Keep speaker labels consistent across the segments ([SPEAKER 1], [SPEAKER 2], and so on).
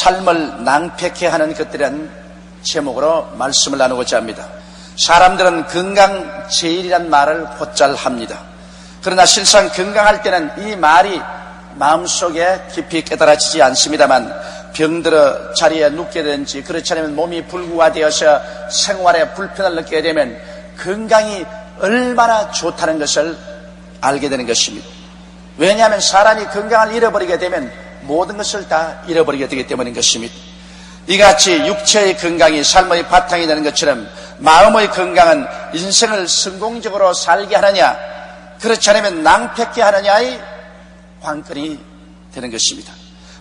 [SPEAKER 1] 삶을 낭패케 하는 것들이라는 제목으로 말씀을 나누고자 합니다. 사람들은 건강 제일이란 말을 곧잘 합니다. 그러나 실상 건강할 때는 이 말이 마음속에 깊이 깨달아지지 않습니다만 병들어 자리에 눕게 되든지 그렇지 않으면 몸이 불구화되어서 생활에 불편을 느끼게 되면 건강이 얼마나 좋다는 것을 알게 되는 것입니다. 왜냐하면 사람이 건강을 잃어버리게 되면 모든 것을 다 잃어버리게 되기 때문인 것입니다. 이같이 육체의 건강이 삶의 바탕이 되는 것처럼 마음의 건강은 인생을 성공적으로 살게 하느냐 그렇지 않으면 낭패케 하느냐의 관건이 되는 것입니다.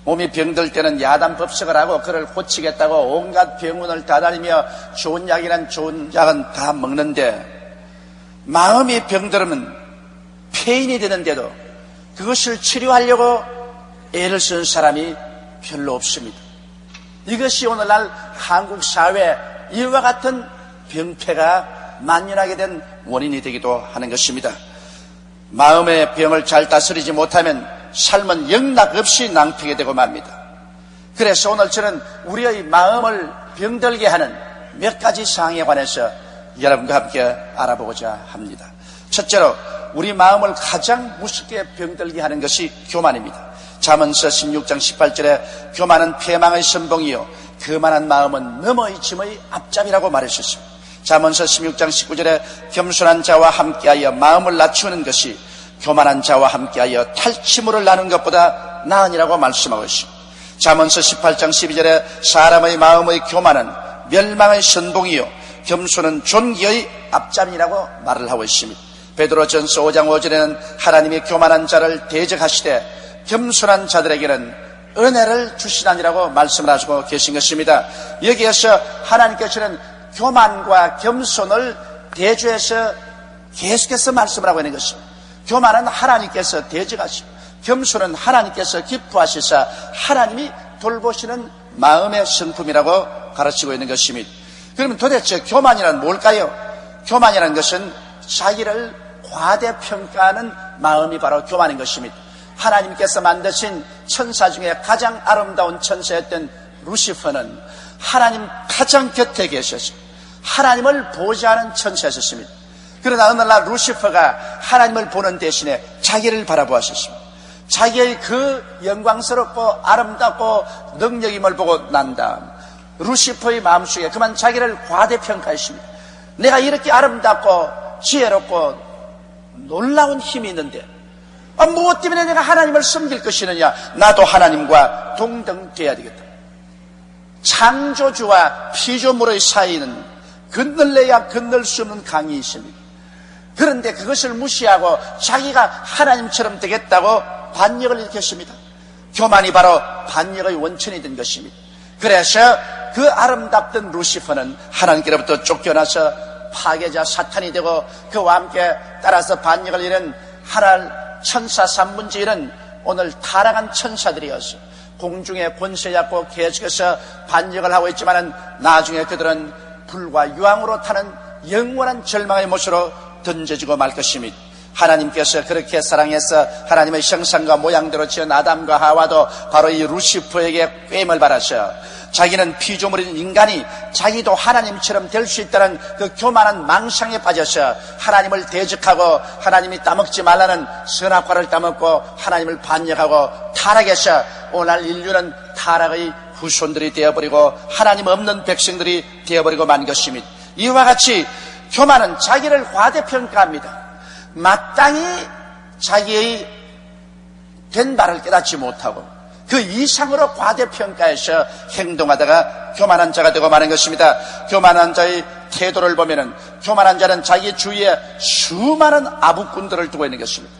[SPEAKER 1] 몸이 병들 때는 야단법석을 하고 그를 고치겠다고 온갖 병원을 다 다니며 좋은 약이란 좋은 약은 다 먹는데 마음이 병들면 폐인이 되는데도 그것을 치료하려고 애를 쓰는 사람이 별로 없습니다. 이것이 오늘날 한국 사회에 이와 같은 병폐가 만연하게 된 원인이 되기도 하는 것입니다. 마음의 병을 잘 다스리지 못하면 삶은 영락없이 낭패게 되고 맙니다. 그래서 오늘 저는 우리의 마음을 병들게 하는 몇 가지 사항에 관해서 여러분과 함께 알아보고자 합니다. 첫째로 우리 마음을 가장 무섭게 병들게 하는 것이 교만입니다. 잠언서 16장 18절에 교만은 패망의 선봉이요 거만한 마음은 넘어의 짐의 앞잡이라고 말했었습니다. 잠언서 16장 19절에 겸손한 자와 함께하여 마음을 낮추는 것이 교만한 자와 함께하여 탈취물을 나누는 것보다 나으니라고 말씀하고 있습니다. 잠언서 18장 12절에 사람의 마음의 교만은 멸망의 선봉이요 겸손은 존귀의 앞잡이라고 말을 하고 있습니다. 베드로전서 5장 5절에는 하나님이 교만한 자를 대적하시되 겸손한 자들에게는 은혜를 주시나니라고 말씀을 하시고 계신 것입니다. 여기에서 하나님께서는 교만과 겸손을 대조해서 계속해서 말씀을 하고 있는 것입니다. 교만은 하나님께서 대적하시고 겸손은 하나님께서 기뻐하시사 하나님이 돌보시는 마음의 성품이라고 가르치고 있는 것입니다. 그러면 도대체 교만이란 뭘까요? 교만이라는 것은 자기를 과대평가하는 마음이 바로 교만인 것입니다. 하나님께서 만드신 천사 중에 가장 아름다운 천사였던 루시퍼는 하나님 가장 곁에 계셔서 하나님을 보좌하는 천사였습니다. 그러나 어느 날 루시퍼가 하나님을 보는 대신에 자기를 바라보았습니다. 자기의 그 영광스럽고 아름답고 능력임을 보고 난 다음 루시퍼의 마음속에 그만 자기를 과대평가했습니다. 내가 이렇게 아름답고 지혜롭고 놀라운 힘이 있는데 무엇 때문에 내가 하나님을 섬길 것이느냐? 나도 하나님과 동등돼야 되겠다. 창조주와 피조물의 사이는 건널래야 건널 수 없는 강이 있습니다. 그런데 그것을 무시하고 자기가 하나님처럼 되겠다고 반역을 일으켰습니다. 교만이 바로 반역의 원천이 된 것입니다. 그래서 그 아름답던 루시퍼는 하나님께로부터 쫓겨나서 파괴자 사탄이 되고 그와 함께 따라서 반역을 이룬 하늘 천사 3분의 1은 오늘 타락한 천사들이어서 공중의 권세 잡고 계속해서 반역을 하고 있지만 나중에 그들은 불과 유황으로 타는 영원한 절망의 못으로 던져지고 말 것입니다. 하나님께서 그렇게 사랑해서 하나님의 형상과 모양대로 지은 아담과 하와도 바로 이 루시퍼에게 꿰임을 받아서 자기는 피조물인 인간이 자기도 하나님처럼 될 수 있다는 그 교만한 망상에 빠져서 하나님을 대적하고 하나님이 따먹지 말라는 선악과를 따먹고 하나님을 반역하고 타락해서 오늘 인류는 타락의 후손들이 되어버리고 하나님 없는 백성들이 되어버리고 만 것입니다. 이와 같이 교만은 자기를 과대평가합니다. 마땅히 자기의 된 바를 깨닫지 못하고 그 이상으로 과대평가해서 행동하다가 교만한 자가 되고 마는 것입니다. 교만한 자의 태도를 보면은 교만한 자는 자기 주위에 수많은 아부꾼들을 두고 있는 것입니다.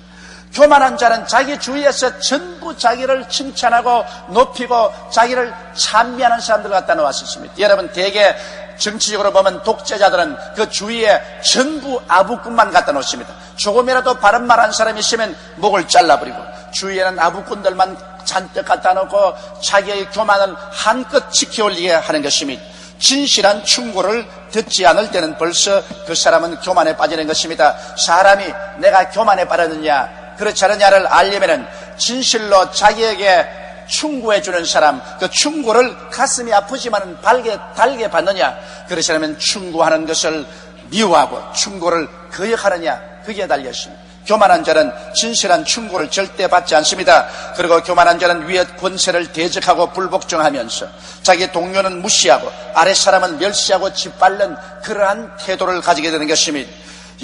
[SPEAKER 1] 교만한 자는 자기 주위에서 전부 자기를 칭찬하고 높이고 자기를 찬미하는 사람들 갖다 놓았습니다. 여러분 대개 정치적으로 보면 독재자들은 그 주위에 전부 아부꾼만 갖다 놓습니다. 조금이라도 바른 말 한 사람이 있으면 목을 잘라버리고 주위에는 아부꾼들만 잔뜩 갖다 놓고 자기의 교만을 한껏 지켜올리게 하는 것입니다. 진실한 충고를 듣지 않을 때는 벌써 그 사람은 교만에 빠지는 것입니다. 사람이 내가 교만에 빠졌느냐 그렇지 않느냐를 알려면 진실로 자기에게 충고해주는 사람, 그 충고를 가슴이 아프지만 달게 받느냐, 그러시려면 충고하는 것을 미워하고 충고를 거역하느냐, 그게 달렸습니다. 교만한 자는 진실한 충고를 절대 받지 않습니다. 그리고 교만한 자는 위의 권세를 대적하고 불복종하면서 자기 동료는 무시하고 아랫사람은 멸시하고 짓밟는 그러한 태도를 가지게 되는 것입니다.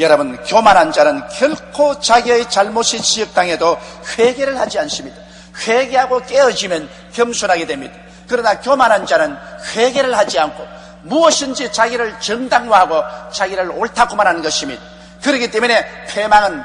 [SPEAKER 1] 여러분, 교만한 자는 결코 자기의 잘못이 지적당해도 회개를 하지 않습니다. 회개하고 깨어지면 겸손하게 됩니다. 그러나 교만한 자는 회개를 하지 않고 무엇인지 자기를 정당화하고 자기를 옳다고만 하는 것입니다. 그렇기 때문에 패망은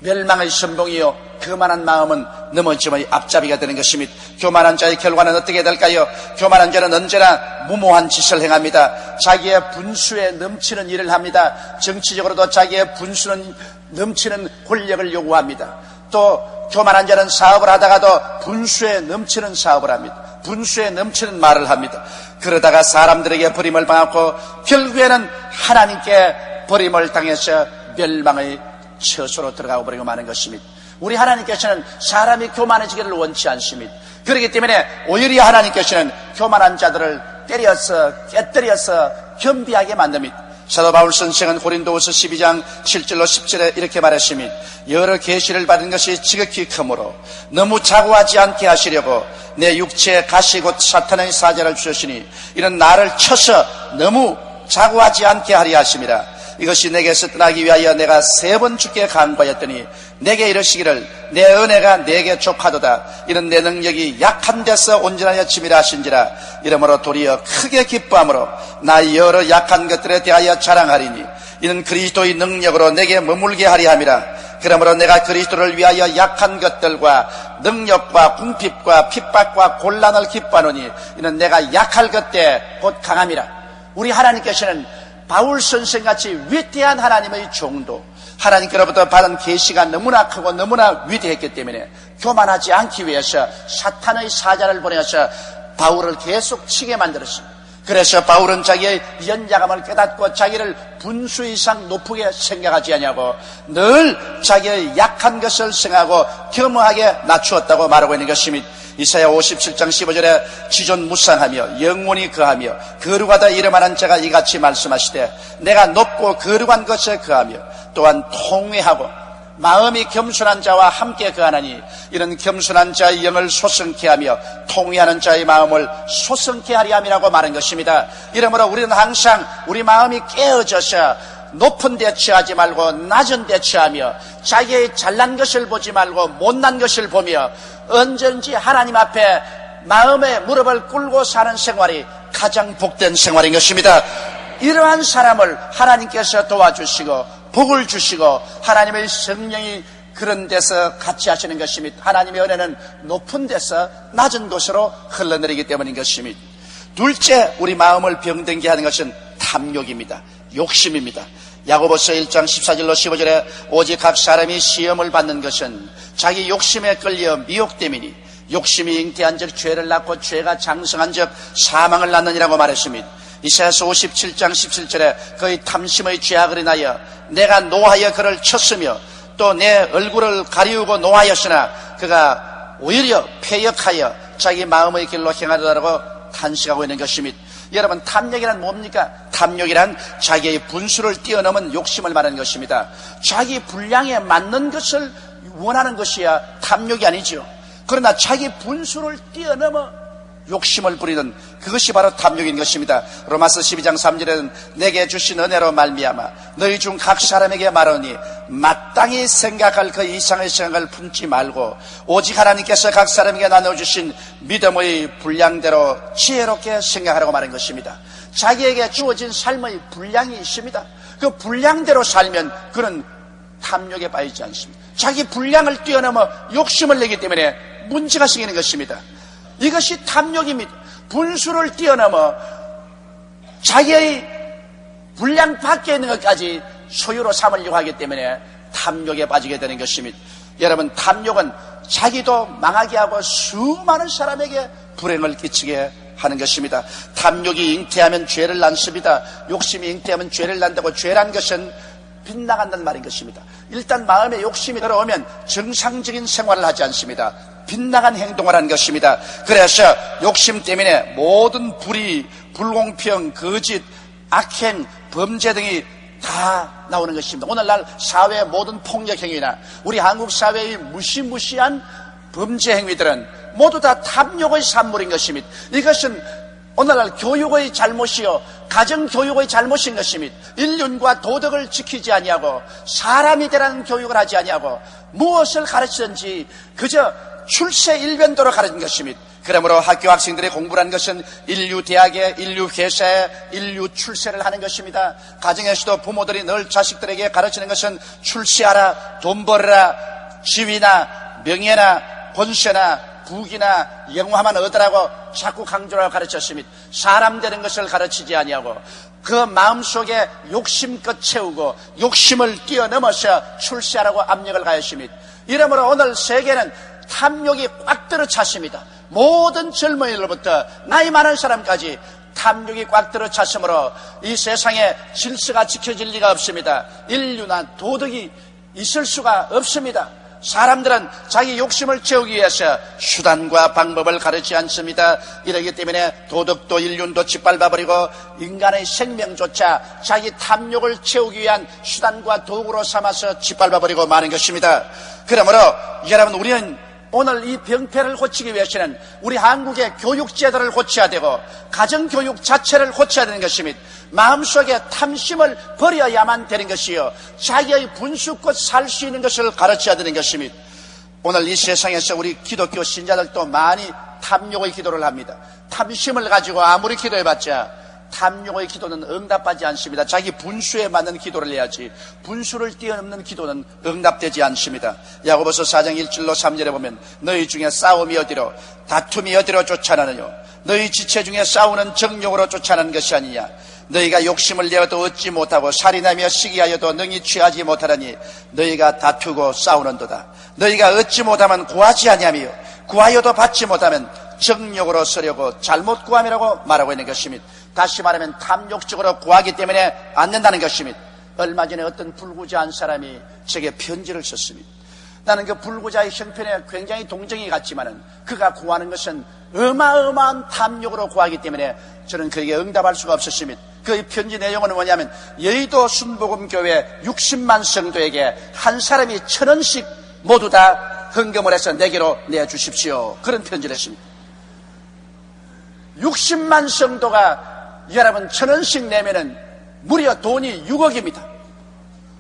[SPEAKER 1] 멸망의 선봉이요, 교만한 마음은 넘어짐의 앞잡이가 되는 것입니다. 교만한 자의 결과는 어떻게 될까요? 교만한 자는 언제나 무모한 짓을 행합니다. 자기의 분수에 넘치는 일을 합니다. 정치적으로도 자기의 분수는 넘치는 권력을 요구합니다. 또 교만한 자는 사업을 하다가도 분수에 넘치는 사업을 합니다. 분수에 넘치는 말을 합니다. 그러다가 사람들에게 버림을 당하고 결국에는 하나님께 버림을 당해서 멸망의 처소로 들어가고 버리고 마는 것입니다. 우리 하나님께서는 사람이 교만해지기를 원치 않습니다. 그렇기 때문에 오히려 하나님께서는 교만한 자들을 때려서 깨뜨려서 겸비하게 만듭니다. 사도 바울 선생은 고린도후서 12장 7절로 10절에 이렇게 말했습니다. 여러 계시를 받은 것이 지극히 크므로 너무 자고하지 않게 하시려고 내 육체에 가시 곧 사탄의 사자를 주셨으니 이는 나를 쳐서 너무 자고하지 않게 하려 하심이라. 이것이 내게서 떠나기 위하여 내가 3번 주께 간구하였더니 내게 이르시기를 내 은혜가 내게 족하도다. 이는 내 능력이 약한 데서 온전하여 침이라 하신지라. 이러므로 도리어 크게 기뻐함으로 나 여러 약한 것들에 대하여 자랑하리니 이는 그리스도의 능력으로 내게 머물게 하리 함이라. 그러므로 내가 그리스도를 위하여 약한 것들과 능력과 궁핍과 핍박과 곤란을 기뻐하노니 이는 내가 약할 그때 곧 강함이라. 우리 하나님께서는 바울 선생같이 위대한 하나님의 종도, 하나님께로부터 받은 계시가 너무나 크고 너무나 위대했기 때문에 교만하지 않기 위해서 사탄의 사자를 보내서 바울을 계속 치게 만들었습니다. 그래서 바울은 자기의 연약함을 깨닫고 자기를 분수 이상 높게 생각하지 않냐고 늘 자기의 약한 것을 생각하고 겸허하게 낮추었다고 말하고 있는 것입니다. 이사야 57장 15절에 지존무상하며 영원히 거하며 거룩하다 이름하는 자가 이같이 말씀하시되 내가 높고 거룩한 것에 거하며 또한 통회하고 마음이 겸손한 자와 함께 거하나니 이는 겸손한 자의 영을 소성케 하며 통회하는 자의 마음을 소성케 하리 함이라고 말한 것입니다. 이러므로 우리는 항상 우리 마음이 깨어져서 높은 데 취하지 말고 낮은 데 취하며 자기의 잘난 것을 보지 말고 못난 것을 보며 언제든지 하나님 앞에 마음의 무릎을 꿇고 사는 생활이 가장 복된 생활인 것입니다. 이러한 사람을 하나님께서 도와주시고 복을 주시고 하나님의 성령이 그런 데서 같이 하시는 것입니다. 하나님의 은혜는 높은 데서 낮은 곳으로 흘러내리기 때문인 것입니다. 둘째, 우리 마음을 병들게 하는 것은 탐욕입니다. 욕심입니다. 야고보서 1장 14절로 15절에 오직 각 사람이 시험을 받는 것은 자기 욕심에 끌려 미혹됨이니 욕심이 잉태한 즉 죄를 낳고 죄가 장성한 즉 사망을 낳느니라고 말했습니다. 이사야서 57장 17절에 그의 탐심의 죄악을 인하여 내가 노하여 그를 쳤으며 또 내 얼굴을 가리우고 노하였으나 그가 오히려 패역하여 자기 마음의 길로 행하더라고 탄식하고 있는 것입니다. 여러분, 탐욕이란 뭡니까? 탐욕이란 자기의 분수를 뛰어넘은 욕심을 말하는 것입니다. 자기 분량에 맞는 것을 원하는 것이야 탐욕이 아니죠. 그러나 자기 분수를 뛰어넘어 욕심을 부리는 그것이 바로 탐욕인 것입니다. 로마서 12장 3절에는 내게 주신 은혜로 말미암아 너희 중 각 사람에게 말하니 마땅히 생각할 그 이상의 생각을 품지 말고 오직 하나님께서 각 사람에게 나눠주신 믿음의 분량대로 지혜롭게 생각하라고 말한 것입니다. 자기에게 주어진 삶의 분량이 있습니다. 그 분량대로 살면 그는 탐욕에 빠지지 않습니다. 자기 분량을 뛰어넘어 욕심을 내기 때문에 문제가 생기는 것입니다. 이것이 탐욕입니다. 분수를 뛰어넘어 자기의 분량 밖에 있는 것까지 소유로 삼으려고 하기 때문에 탐욕에 빠지게 되는 것입니다. 여러분, 탐욕은 자기도 망하게 하고 수많은 사람에게 불행을 끼치게 하는 것입니다. 탐욕이 잉태하면 죄를 낳습니다. 욕심이 잉태하면 죄를 낳는다고 죄란 것은 빗나간다는 말인 것입니다. 일단 마음에 욕심이 들어오면 정상적인 생활을 하지 않습니다. 빗나간 행동을 하는 것입니다. 그래서 욕심 때문에 모든 불의, 불공평, 거짓, 악행, 범죄 등이 다 나오는 것입니다. 오늘날 사회의 모든 폭력 행위나 우리 한국 사회의 무시무시한 범죄 행위들은 모두 다 탐욕의 산물인 것입니다. 이것은 오늘날 교육의 잘못이요, 가정교육의 잘못인 것입니다. 인륜과 도덕을 지키지 아니하고 사람이 되라는 교육을 하지 아니하고 무엇을 가르치든지 그저 출세 일변도로 가르친 것입니다. 그러므로 학교 학생들이 공부라는 것은 인류 대학에, 인류 회사에, 인류 출세를 하는 것입니다. 가정에서도 부모들이 늘 자식들에게 가르치는 것은 출세하라, 돈 벌어라, 지위나 명예나 권세나 부귀나 영화만 얻으라고 자꾸 강조하고 가르쳤습니다. 사람 되는 것을 가르치지 아니하고 그 마음속에 욕심껏 채우고 욕심을 뛰어넘어서 출세하라고 압력을 가했습니다. 이러므로 오늘 세계는 탐욕이 꽉 들어찼습니다. 모든 젊은이들부터 나이 많은 사람까지 탐욕이 꽉 들어찼으므로 이 세상에 질서가 지켜질 리가 없습니다. 인류나 도덕이 있을 수가 없습니다. 사람들은 자기 욕심을 채우기 위해서 수단과 방법을 가르치지 않습니다. 이러기 때문에 도덕도 인륜도 짓밟아버리고 인간의 생명조차 자기 탐욕을 채우기 위한 수단과 도구로 삼아서 짓밟아버리고 마는 것입니다. 그러므로 여러분, 우리는 오늘 이 병폐를 고치기 위해서는 우리 한국의 교육제도를 고쳐야 되고 가정교육 자체를 고쳐야 되는 것입니다. 마음속에 탐심을 버려야만 되는 것이요, 자기의 분수껏 살 수 있는 것을 가르쳐야 되는 것입니다. 오늘 이 세상에서 우리 기독교 신자들도 많이 탐욕의 기도를 합니다. 탐심을 가지고 아무리 기도해봤자 탐욕의 기도는 응답하지 않습니다. 자기 분수에 맞는 기도를 해야지 분수를 뛰어넘는 기도는 응답되지 않습니다. 야고보서 4장 1절로 3절에 보면 너희 중에 싸움이 어디로 다툼이 어디로 쫓아나느뇨, 너희 지체 중에 싸우는 정욕으로 쫓아나는 것이 아니냐. 너희가 욕심을 내어도 얻지 못하고 살인하며 시기하여도 능히 취하지 못하라니 너희가 다투고 싸우는도다. 너희가 얻지 못하면 구하지 아니하며 구하여도 받지 못하면 정욕으로 쓰려고 잘못 구함이라고 말하고 있는 것입니다. 다시 말하면 탐욕적으로 구하기 때문에 안 된다는 것입니다. 얼마 전에 어떤 불구자한 사람이 제게 편지를 썼습니다. 나는 그 불구자의 형편에 굉장히 동정이 갔지만은 그가 구하는 것은 어마어마한 탐욕으로 구하기 때문에 저는 그에게 응답할 수가 없었습니다. 그 편지 내용은 뭐냐면 여의도 순복음교회 60만 성도에게 한 사람이 1,000원씩 모두 다 헌금을 해서 내게로 내주십시오. 그런 편지를 했습니다. 60만 성도가 여러분 1,000원씩 내면은 무려 돈이 6억입니다.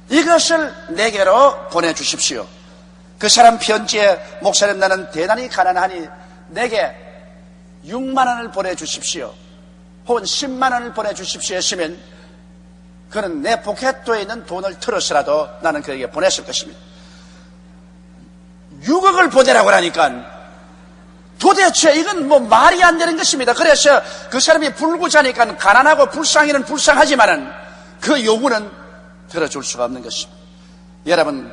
[SPEAKER 1] 이것을 내게로 보내주십시오. 그 사람 편지에 목사님 나는 대단히 가난하니 내게 6만 원을 보내주십시오. 혹은 10만 원을 보내주십시오 했으면 그는 내 포켓도에 있는 돈을 틀어서라도 나는 그에게 보냈을 것입니다. 6억을 보내라고 하니까 도대체 이건 뭐 말이 안 되는 것입니다. 그래서 그 사람이 불구자니까 가난하고 불쌍히는 불쌍하지만은 그 요구는 들어줄 수가 없는 것입니다. 여러분,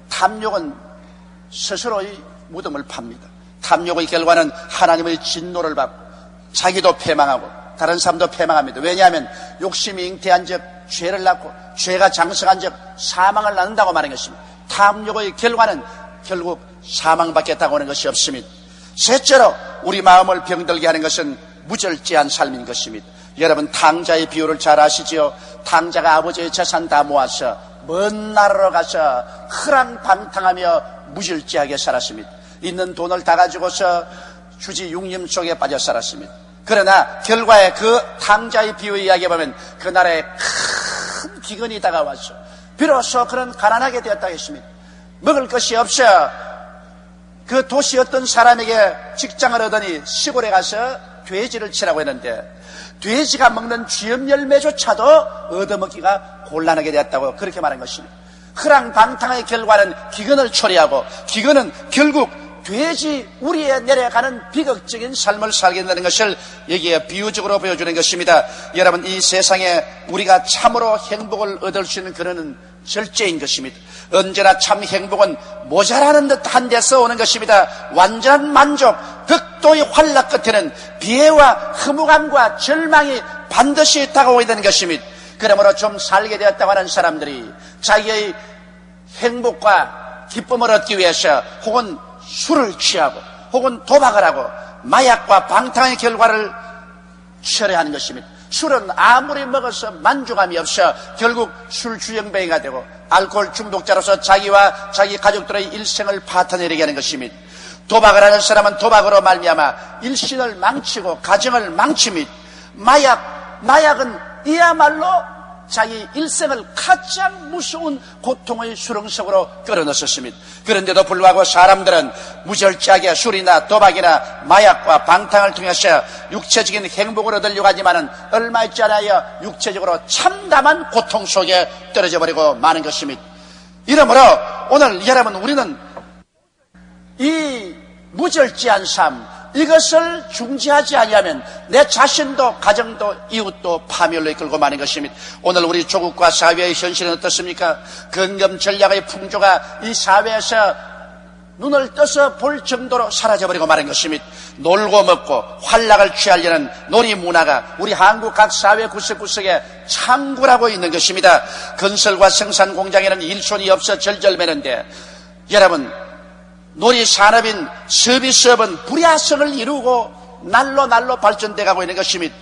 [SPEAKER 1] 탐욕은 스스로의 무덤을 팝니다. 탐욕의 결과는 하나님의 진노를 받고 자기도 패망하고 다른 사람도 패망합니다. 왜냐하면 욕심이 잉태한 적 죄를 낳고 죄가 장성한 적 사망을 낳는다고 말하는 것입니다. 탐욕의 결과는 결국 사망받겠다고 하는 것이 없습니다. 셋째로 우리 마음을 병들게 하는 것은 무절제한 삶인 것입니다. 여러분, 탕자의 비유를 잘 아시지요? 탕자가 아버지의 재산 다 모아서 먼 나라로 가서 허랑방탕하며 무절제하게 살았습니다. 있는 돈을 다 가지고서 주지 육림 속에 빠져 살았습니다. 그러나 결과에 그 탕자의 비유의 이야기에 보면 그 나라에 큰 기근이 다가와서 비로소 그는 가난하게 되었다고 했습니다. 먹을 것이 없어 그 도시 어떤 사람에게 직장을 얻으니 시골에 가서 돼지를 치라고 했는데 돼지가 먹는 쥐염 열매조차도 얻어먹기가 곤란하게 되었다고 그렇게 말한 것입니다. 허랑방탕의 결과는 기근을 초래하고 기근은 결국 돼지 우리에 내려가는 비극적인 삶을 살게 된다는 것을 여기에 비유적으로 보여주는 것입니다. 여러분, 이 세상에 우리가 참으로 행복을 얻을 수 있는 그런 절제인 것입니다. 언제나 참 행복은 모자라는 듯한 데서 오는 것입니다. 완전한 만족, 극도의 환락 끝에는 비애와 허무감과 절망이 반드시 다가오게 되는 것입니다. 그러므로 좀 살게 되었다고 하는 사람들이 자기의 행복과 기쁨을 얻기 위해서 혹은 술을 취하고 혹은 도박을 하고 마약과 방탕의 결과를 철회하는 것입니다. 술은 아무리 먹어서 만족감이 없어 결국 술 주정뱅이가 되고 알코올 중독자로서 자기와 자기 가족들의 일생을 파탄내리게 하는 것입니다. 도박을 하는 사람은 도박으로 말미암아 일신을 망치고 가정을 망칩니다. 마약은 이야말로 자기 일생을 가장 무서운 고통의 수렁속으로 끌어넣었습니다. 그런데도 불구하고 사람들은 무절제하게 술이나 도박이나 마약과 방탕을 통해서 육체적인 행복을 얻으려고 하지만은 얼마 있지 않아요 육체적으로 참담한 고통 속에 떨어져 버리고 마는 것입니다. 이러므로 오늘 여러분 우리는 이 무절제한 삶 이것을 중지하지 아니하면 내 자신도 가정도 이웃도 파멸로 이끌고 마는 것입니다. 오늘 우리 조국과 사회의 현실은 어떻습니까? 근검 전략의 풍조가 이 사회에서 눈을 떠서 볼 정도로 사라져버리고 마는 것입니다. 놀고 먹고 활락을 취하려는 놀이 문화가 우리 한국 각 사회 구석구석에 창굴하고 있는 것입니다. 건설과 생산 공장에는 일손이 없어 절절매는데 여러분 놀이 산업인 서비스업은 불야성을 이루고 날로 발전돼 가고 있는 것입니다.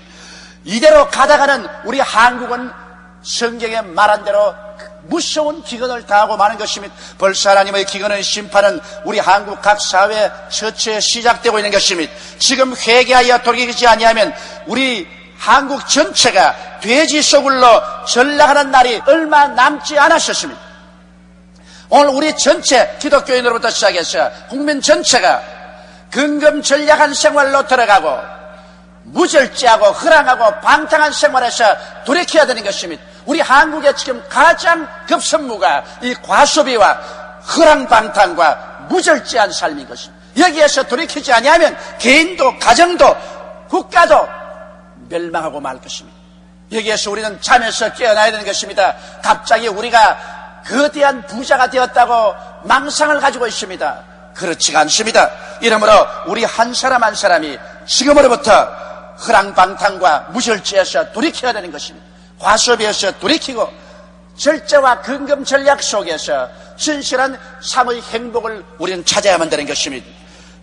[SPEAKER 1] 이대로 가다가는 우리 한국은 성경에 말한 대로 무서운 기근을 당하고 마는 것입니다. 벌써 하나님의 기근의 심판은 우리 한국 각 사회 처처에 시작되고 있는 것입니다. 지금 회개하여 돌이키지 아니하면 우리 한국 전체가 돼지 소굴로 전락하는 날이 얼마 남지 않았었습니다. 오늘 우리 전체 기독교인으로부터 시작해서 국민 전체가 근검전략한 생활로 들어가고 무절제하고 허랑하고 방탕한 생활에서 돌이켜야 되는 것입니다. 우리 한국의 지금 가장 급선무가 이 과소비와 허랑방탕과 무절제한 삶인 것입니다. 여기에서 돌이키지 아니하면 개인도 가정도 국가도 멸망하고 말 것입니다. 여기에서 우리는 잠에서 깨어나야 되는 것입니다. 갑자기 우리가 거대한 부자가 되었다고 망상을 가지고 있습니다. 그렇지가 않습니다. 이러므로 우리 한 사람 한 사람이 지금으로부터 허랑방탕과 무절제에서 돌이켜야 되는 것입니다. 과소비에서 돌이키고 절제와 근검전략 속에서 진실한 삶의 행복을 우리는 찾아야만 되는 것입니다.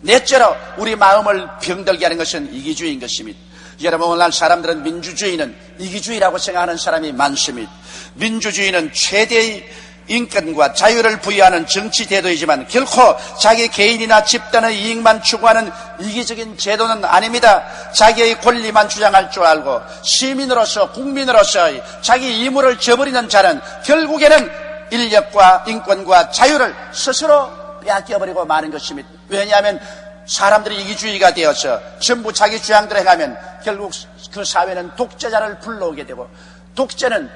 [SPEAKER 1] 넷째로 우리 마음을 병들게 하는 것은 이기주의인 것입니다. 여러분 오늘날 사람들은 민주주의는 이기주의라고 생각하는 사람이 많습니다. 민주주의는 최대의 인권과 자유를 부여하는 정치 제도이지만 결코 자기 개인이나 집단의 이익만 추구하는 이기적인 제도는 아닙니다. 자기의 권리만 주장할 줄 알고 시민으로서 국민으로서 자기義務를 저버리는 자는 결국에는 인력과 인권과 자유를 스스로 빼앗겨버리고 마는 것입니다. 왜냐하면 사람들이 이기주의가 되어서 전부 자기 주장대로 행하면 결국 그 사회는 독재자를 불러오게 되고 독재는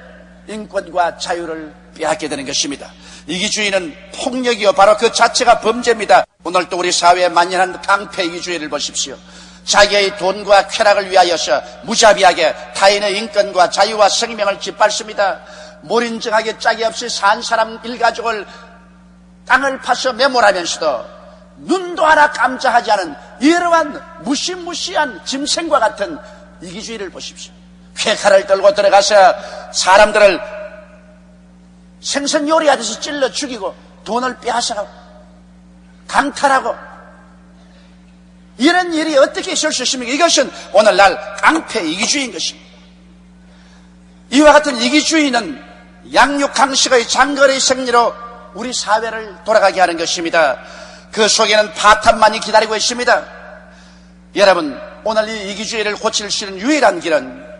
[SPEAKER 1] 인권과 자유를 빼앗게 되는 것입니다. 이기주의는 폭력이요 바로 그 자체가 범죄입니다. 오늘 또 우리 사회에 만연한 깡패 이기주의를 보십시오. 자기의 돈과 쾌락을 위하여서 무자비하게 타인의 인권과 자유와 생명을 짓밟습니다. 몰인정하게 짝이 없이 산 사람 일가족을 땅을 파서 매몰하면서도 눈도 하나 깜짝하지 않은 이러한 무시무시한 짐승과 같은 이기주의를 보십시오. 쾌칼을 들고 들어가서 사람들을 생선 요리하듯이 찔러 죽이고 돈을 빼앗아가고 강탈하고 이런 일이 어떻게 있을 수 있습니까? 이것은 오늘날 깡패 이기주의인 것입니다. 이와 같은 이기주의는 양육강식의 장거리 생리로 우리 사회를 돌아가게 하는 것입니다. 그 속에는 파탄만이 기다리고 있습니다. 여러분 오늘 이 이기주의를 고칠 수 있는 유일한 길은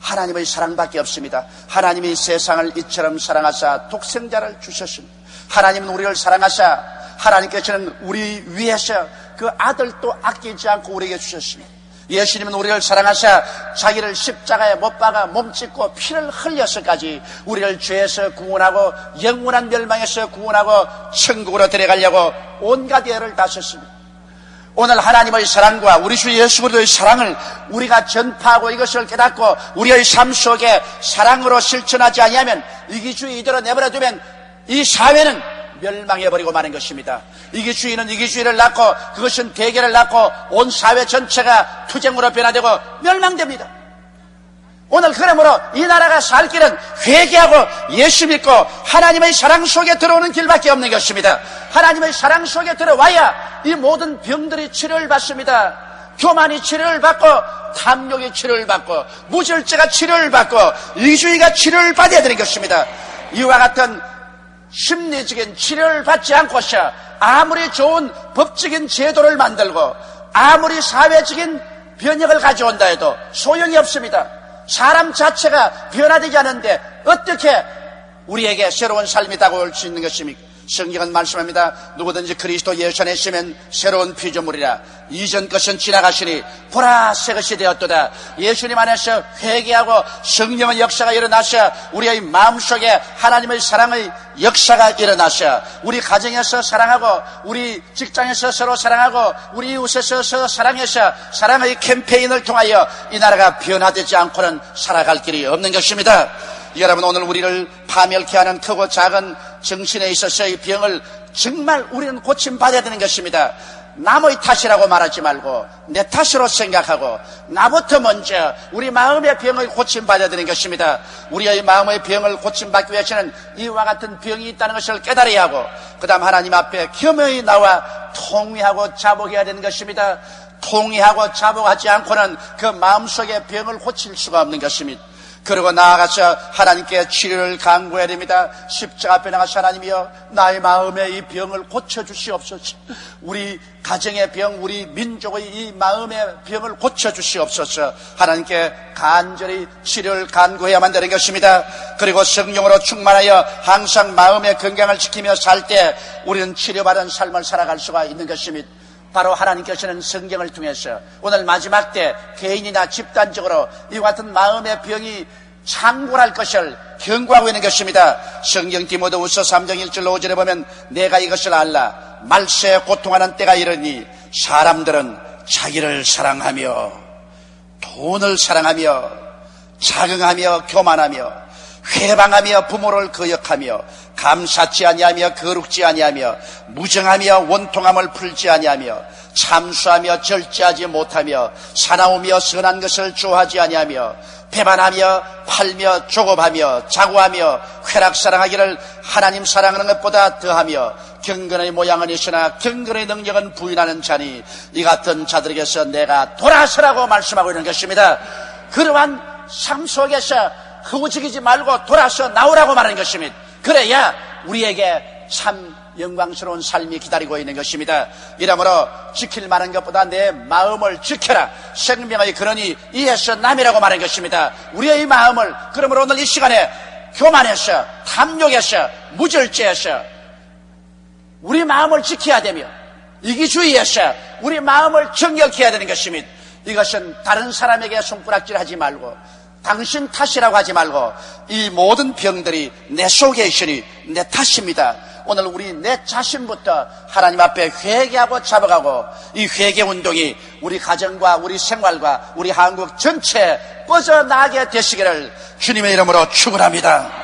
[SPEAKER 1] 하나님의 사랑밖에 없습니다. 하나님이 세상을 이처럼 사랑하사 독생자를 주셨습니다. 하나님은 우리를 사랑하사 하나님께서는 우리 위해서 그 아들도 아끼지 않고 우리에게 주셨습니다. 예수님은 우리를 사랑하사 자기를 십자가에 못 박아 몸짓고 피를 흘려서까지 우리를 죄에서 구원하고 영원한 멸망에서 구원하고 천국으로 데려가려고 온갖 애를 다 썼습니다. 오늘 하나님의 사랑과 우리 주 예수 그리스도의 사랑을 우리가 전파하고 이것을 깨닫고 우리의 삶 속에 사랑으로 실천하지 아니하면 이기주의 이대로 내버려두면 이 사회는 멸망해버리고 마는 것입니다. 이기주의는 이기주의를 낳고 그것은 대결을 낳고 온 사회 전체가 투쟁으로 변화되고 멸망됩니다. 오늘 그러므로 이 나라가 살 길은 회개하고 예수 믿고 하나님의 사랑 속에 들어오는 길밖에 없는 것입니다. 하나님의 사랑 속에 들어와야 이 모든 병들이 치료를 받습니다. 교만이 치료를 받고, 탐욕이 치료를 받고, 무절제가 치료를 받고, 이주의가 치료를 받아야 되는 것입니다. 이와 같은 심리적인 치료를 받지 않고서 아무리 좋은 법적인 제도를 만들고 아무리 사회적인 변혁을 가져온다 해도 소용이 없습니다. 사람 자체가 변화되지 않는데 어떻게 우리에게 새로운 삶이 다가올 수 있는 것입니까? 성경은 말씀합니다. 누구든지 그리스도 예수 안에 있으면 새로운 피조물이라. 이전 것은 지나가시니 보라 새 것이 되었도다. 예수님 안에서 회개하고 성령의 역사가 일어나셔 우리의 마음속에 하나님의 사랑의 역사가 일어나셔 우리 가정에서 사랑하고 우리 직장에서 서로 사랑하고 우리 이웃에서 서로 사랑해서 사랑의 캠페인을 통하여 이 나라가 변화되지 않고는 살아갈 길이 없는 것입니다. 여러분, 오늘 우리를 파멸케 하는 크고 작은 정신에 있어서의 병을 정말 우리는 고침받아야 되는 것입니다. 남의 탓이라고 말하지 말고 내 탓으로 생각하고 나부터 먼저 우리 마음의 병을 고침받아야 되는 것입니다. 우리의 마음의 병을 고침받기 위해서는 이와 같은 병이 있다는 것을 깨달아야 하고 그 다음 하나님 앞에 겸허히 나와 통회하고 자복해야 되는 것입니다. 통회하고 자복하지 않고는 그 마음속의 병을 고칠 수가 없는 것입니다. 그리고 나아가서 하나님께 치료를 간구해야 됩니다. 십자가 앞에 나가서 하나님이여 나의 마음의 이 병을 고쳐주시옵소서. 우리 가정의 병, 우리 민족의 이 마음의 병을 고쳐주시옵소서. 하나님께 간절히 치료를 간구해야만 되는 것입니다. 그리고 성령으로 충만하여 항상 마음의 건강을 지키며 살 때 우리는 치료받은 삶을 살아갈 수가 있는 것입니다. 바로 하나님께서는 성경을 통해서 오늘 마지막 때 개인이나 집단적으로 이와 같은 마음의 병이 창궐할 것을 경고하고 있는 것입니다. 성경 디모데후서 3장 1절로 5절에 보면 내가 이것을 알라. 말세에 고통하는 때가 이르니 사람들은 자기를 사랑하며 돈을 사랑하며 자긍하며 교만하며 회방하며 부모를 거역하며 감사치 아니하며 거룩지 아니하며 무정하며 원통함을 풀지 아니하며 참수하며 절제하지 못하며 사나우며 선한 것을 좋아하지 아니하며 배반하며 팔며 조급하며 자고하며 쾌락사랑하기를 하나님 사랑하는 것보다 더하며 경건의 모양은 있으나 경건의 능력은 부인하는 자니 이 같은 자들에게서 내가 돌아서라고 말씀하고 있는 것입니다. 그러한 삶 속에서 허우적이지 말고 돌아서 나오라고 말하는 것입니다. 그래야 우리에게 참 영광스러운 삶이 기다리고 있는 것입니다. 이러므로 지킬 만한 것보다 내 마음을 지켜라. 생명의 근원이 이에서 남이라고 말하는 것입니다. 우리의 마음을 그러므로 오늘 이 시간에 교만에서 탐욕에서 무절제에서 우리 마음을 지켜야 되며 이기주의에서 우리 마음을 정결케 해야 되는 것입니다. 이것은 다른 사람에게 손가락질하지 말고 당신 탓이라고 하지 말고 이 모든 병들이 내 속에 있으니 내 탓입니다. 오늘 우리 내 자신부터 하나님 앞에 회개하고 자복하고 이 회개 운동이 우리 가정과 우리 생활과 우리 한국 전체에 뻗어나가게 되시기를 주님의 이름으로 축원합니다.